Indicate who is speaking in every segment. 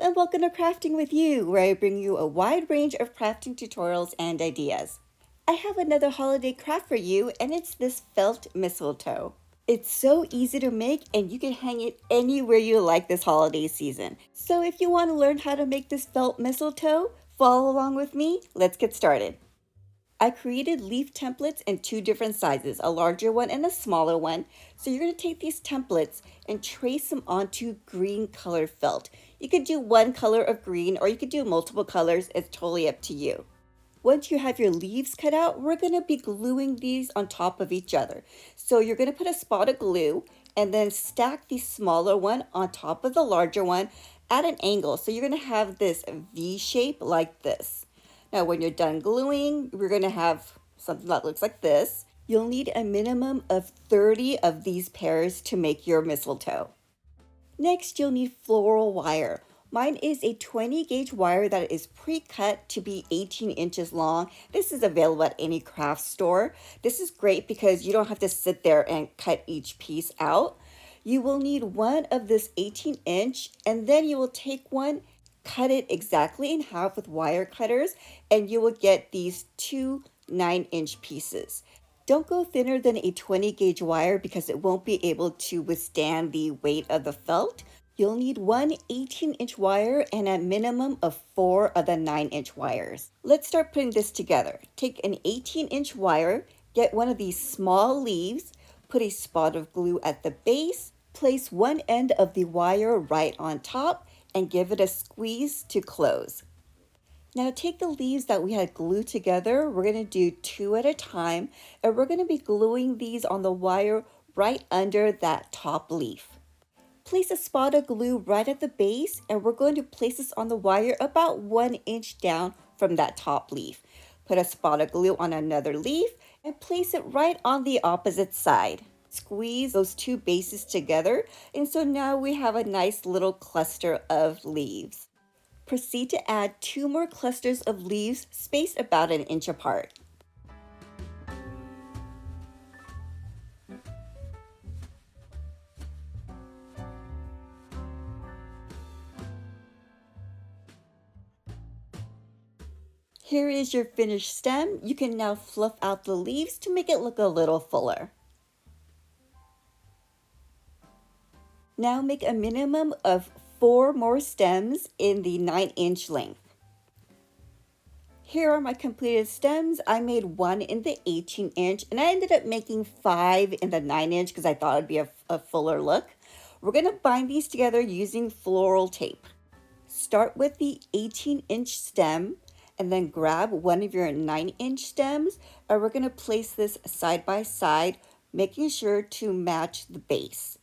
Speaker 1: And welcome to Crafting with You, where I bring you a wide range of crafting tutorials and ideas. I have another holiday craft for you, and it's this felt mistletoe. It's so easy to make, and you can hang it anywhere you like this holiday season. So if you want to learn how to make this felt mistletoe, follow along with me. Let's get started. I created leaf templates in two different sizes, a larger one and a smaller one. So you're going to take these templates and trace them onto green colored felt. You could do one color of green or you could do multiple colors. It's totally up to you. Once you have your leaves cut out, we're going to be gluing these on top of each other. So you're going to put a spot of glue and then stack the smaller one on top of the larger one at an angle. So you're going to have this V shape like this. Now, when you're done gluing, we're going to have something that looks like this. You'll need a minimum of 30 of these pairs to make your mistletoe. Next, you'll need floral wire. Mine is a 20 gauge wire that is pre-cut to be 18 inches long. This is available at any craft store. This is great because you don't have to sit there and cut each piece out. You will need one of this 18-inch, and then you will take one, cut it exactly in half with wire cutters, and you will get these two 9-inch pieces. Don't go thinner than a 20 gauge wire because it won't be able to withstand the weight of the felt. You'll need one 18-inch wire and a minimum of 4 of the 9-inch wires. Let's start putting this together. Take an 18-inch wire, get one of these small leaves, put a spot of glue at the base, place one end of the wire right on top, and give it a squeeze to close. Now take the leaves that we had glued together. We're going to do 2 at a time, and we're going to be gluing these on the wire right under that top leaf. Place a spot of glue right at the base, and we're going to place this on the wire about 1 inch down from that top leaf. Put a spot of glue on another leaf and place it right on the opposite side. Squeeze those two bases together, and so now we have a nice little cluster of leaves. Proceed to add 2 more clusters of leaves spaced about 1 inch apart. Here is your finished stem. You can now fluff out the leaves to make it look a little fuller. Now make a minimum of 4 more stems in the 9-inch length. Here are my completed stems. I made 1 in the 18-inch and I ended up making 5 in the 9-inch because I thought it'd be a fuller look. We're going to bind these together using floral tape. Start with the 18-inch stem and then grab one of your 9-inch stems, and we're going to place this side by side, making sure to match the base.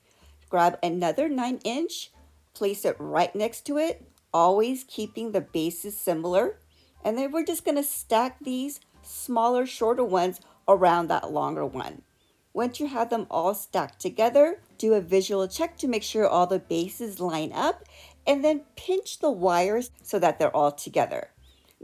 Speaker 1: Grab another 9-inch, place it right next to it, always keeping the bases similar, and then we're just going to stack these smaller, shorter ones around that longer one. Once you have them all stacked together, do a visual check to make sure all the bases line up, and then pinch the wires so that they're all together.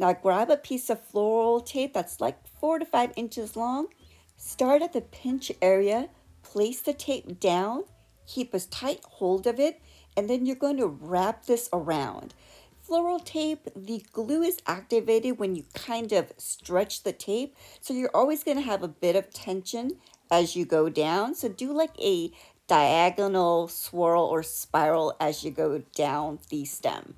Speaker 1: Now grab a piece of floral tape that's like 4 to 5 inches long. Start at the pinch area, place the tape down, keep a tight hold of it, and then you're going to wrap this around. Floral tape, the glue is activated when you kind of stretch the tape, so you're always going to have a bit of tension as you go down. So do like a diagonal swirl or spiral as you go down the stem.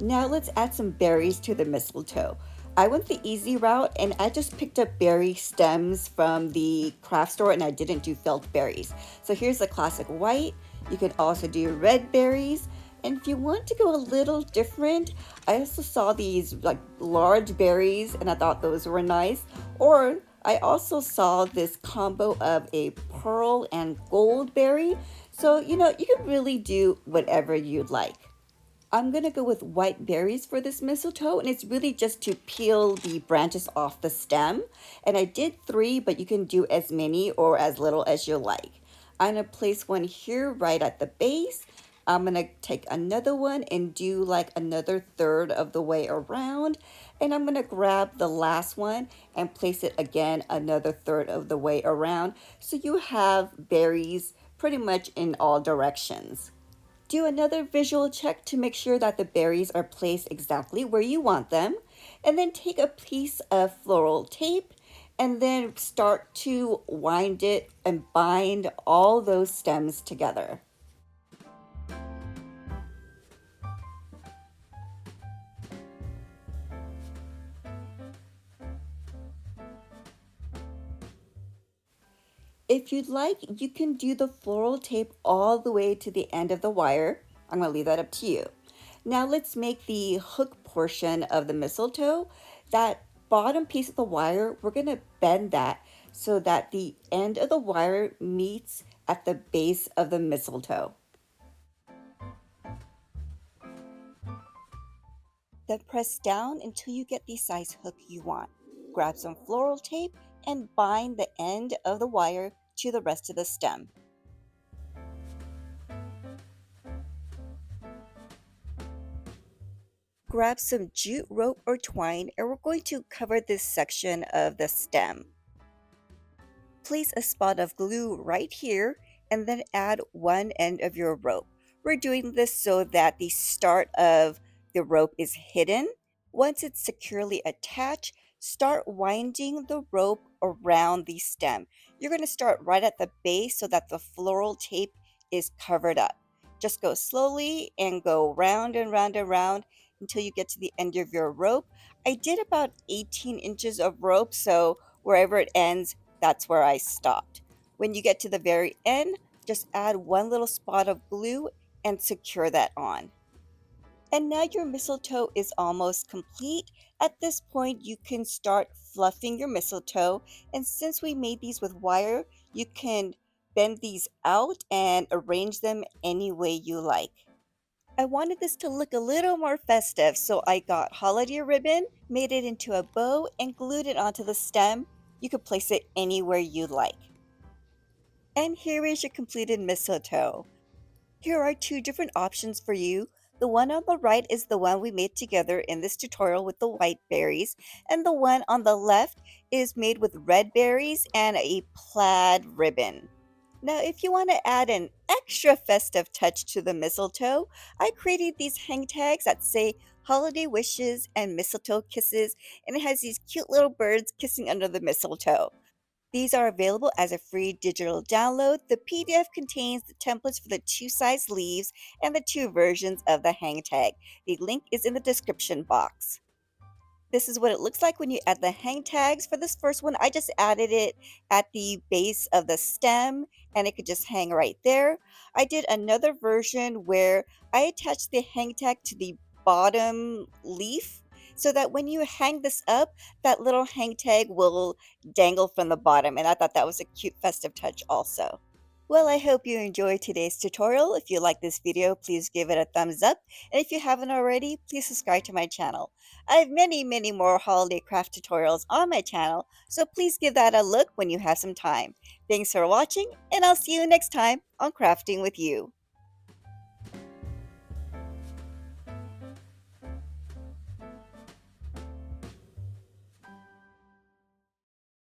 Speaker 1: Now let's add some berries to the mistletoe. I went the easy route and I just picked up berry stems from the craft store and I didn't do felt berries. So here's the classic white. You can also do red berries. And if you want to go a little different, I also saw these like large berries and I thought those were nice. Or I also saw this combo of a pearl and gold berry. So, you can really do whatever you'd like. I'm going to go with white berries for this mistletoe, and it's really just to peel the branches off the stem. And I did 3, but you can do as many or as little as you like. I'm going to place one here right at the base. I'm going to take another one and do like another third of the way around. And I'm going to grab the last one and place it again another third of the way around. So you have berries pretty much in all directions. Do another visual check to make sure that the berries are placed exactly where you want them. And then take a piece of floral tape and then start to wind it and bind all those stems together. If you'd like, you can do the floral tape all the way to the end of the wire. I'm going to leave that up to you. Now let's make the hook portion of the mistletoe. That bottom piece of the wire, we're going to bend that so that the end of the wire meets at the base of the mistletoe. Then press down until you get the size hook you want. Grab some floral tape and bind the end of the wire to the rest of the stem. Grab some jute rope or twine and we're going to cover this section of the stem. Place a spot of glue right here and then add one end of your rope. We're doing this so that the start of the rope is hidden. Once it's securely attached, start winding the rope around the stem. You're going to start right at the base so that the floral tape is covered up. Just go slowly and go round and round and round until you get to the end of your rope. I did about 18 inches of rope, so wherever it ends, that's where I stopped. When you get to the very end, just add one little spot of glue and secure that on. And now your mistletoe is almost complete. At this point, you can start fluffing your mistletoe. And since we made these with wire, you can bend these out and arrange them any way you like. I wanted this to look a little more festive, so I got holiday ribbon, made it into a bow, and glued it onto the stem. You could place it anywhere you like. And here is your completed mistletoe. Here are two different options for you. The one on the right is the one we made together in this tutorial with the white berries, and the one on the left is made with red berries and a plaid ribbon. Now, if you want to add an extra festive touch to the mistletoe, I created these hang tags that say holiday wishes and mistletoe kisses, and it has these cute little birds kissing under the mistletoe. These are available as a free digital download. The PDF contains the templates for the two size leaves and the two versions of the hang tag. The link is in the description box. This is what it looks like when you add the hang tags. For this first one, I just added it at the base of the stem and it could just hang right there. I did another version where I attached the hang tag to the bottom leaf so that when you hang this up, that little hang tag will dangle from the bottom. And I thought that was a cute festive touch also. Well, I hope you enjoyed today's tutorial. If you like this video, please give it a thumbs up. And if you haven't already, please subscribe to my channel. I have many more holiday craft tutorials on my channel, so please give that a look when you have some time. Thanks for watching, and I'll see you next time on Crafting with You.